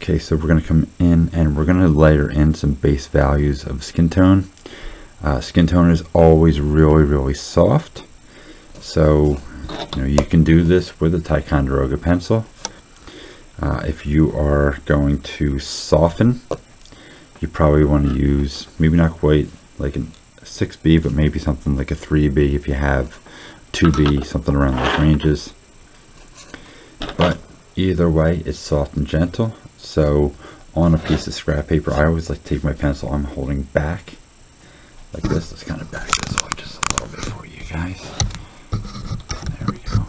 Okay, so we're going to come in and we're going to layer in some base values of skin tone. Skin tone is always really soft, so you can do this with a Ticonderoga pencil. If you are going to soften, you probably want to use maybe not quite like a 6B, but maybe something like a 3B if you have 2B, something around those ranges. But either way, it's soft and gentle. So on a piece of scrap paper, I always like to take my pencil, I'm holding back like this. Let's kind of back this off just a little bit for you guys. There we go.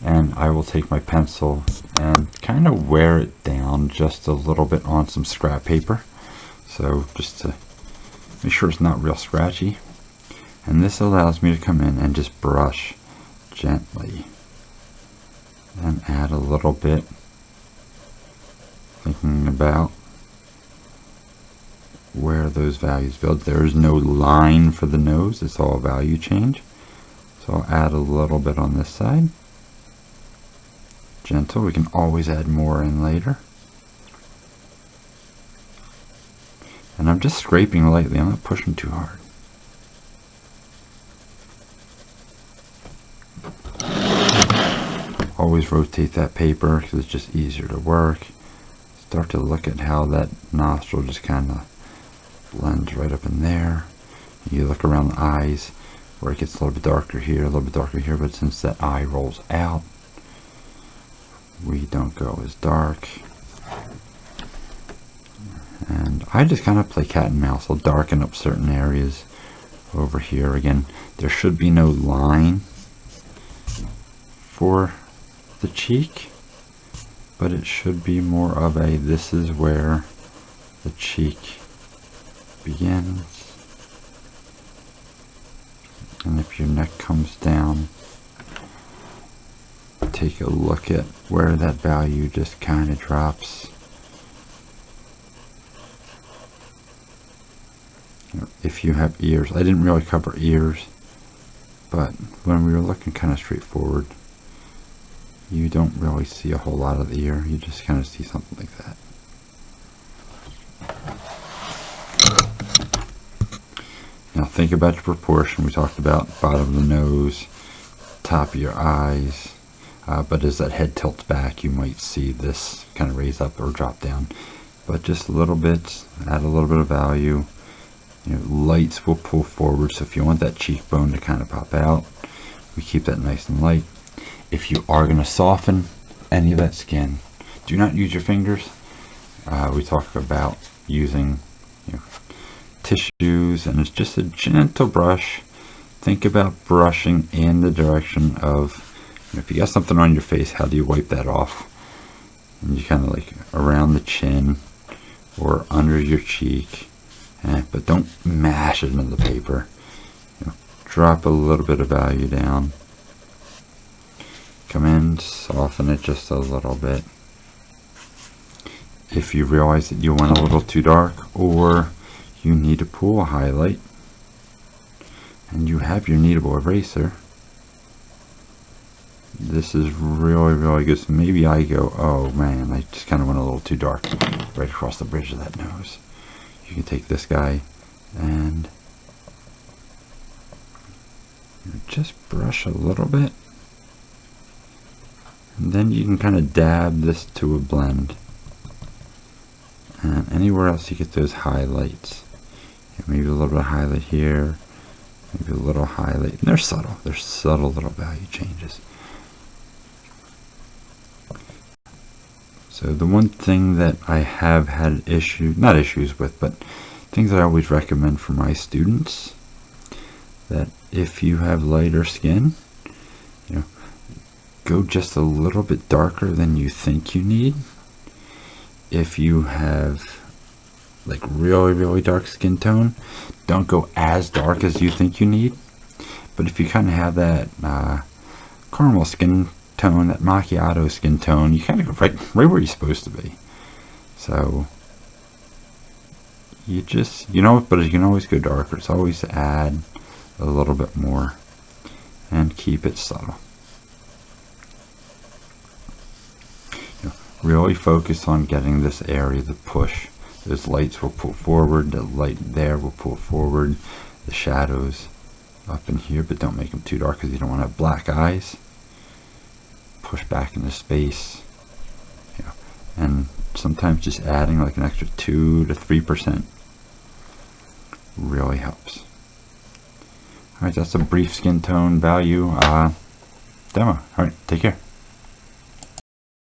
And I will take my pencil and kind of wear it down just a little bit on some scrap paper. So just to make sure it's not real scratchy. And this allows me to come in and just brush gently and add a little bit, thinking about where those values build. There is no line for the nose, it's all value change. So I'll add a little bit on this side. Gentle, we can always add more in later. And I'm just scraping lightly, I'm not pushing too hard. Always rotate that paper because it's just easier to work. Start to look at how that nostril just kind of blends right up in there. You look around the eyes where it gets a little bit darker here, a little bit darker here, but since that eye rolls out, we don't go as dark. And I just kind of play cat and mouse. I'll darken up certain areas over here. Again, there should be no line for the cheek, but it should be more of a, this is where the cheek begins. And if your neck comes down, take a look at where that value just kind of drops. If you have ears, I didn't really cover ears, but when we were looking kind of straightforward, you don't really see a whole lot of the ear, you just kind of see something like that. Now think about your proportion. We talked about bottom of the nose, top of your eyes, but as that head tilts back, you might see this kind of raise up or drop down. But just a little bit, add a little bit of value. Lights will pull forward, so if you want that cheekbone to kind of pop out, we keep that nice and light. If you are going to soften any of that skin, do not use your fingers. We talk about using tissues, and it's just a gentle brush. Think about brushing in the direction of, if you got something on your face, how do you wipe that off? And you kind of like around the chin or under your cheek, but don't mash it into the paper. Drop a little bit of value down. Come in, soften it just a little bit. If you realize that you went a little too dark, or you need to pull a highlight, and you have your kneadable eraser, this is really good. So maybe I go, oh man, I just kind of went a little too dark right across the bridge of that nose. You can take this guy and just brush a little bit, and then you can kind of dab this to a blend. And anywhere else you get those highlights, maybe a little bit of highlight here, maybe a little highlight, and they're subtle little value changes. So the one thing that I have had not issues with, but things that I always recommend for my students, that if you have lighter skin, go just a little bit darker than you think you need. If you have like really dark skin tone, don't go as dark as you think you need. But if you kind of have that caramel skin tone, that macchiato skin tone, you kind of go right where you're supposed to be. So you just, but you can always go darker. It's always add a little bit more and keep it subtle. really focus on getting this area to push. Those lights will pull forward, the light there will pull forward, the shadows up in here, but don't make them too dark because you don't want to have black eyes. Push back into space, you know, and sometimes just adding like an extra 2 to 3% really helps. Alright, that's a brief skin tone value demo. Alright, take care.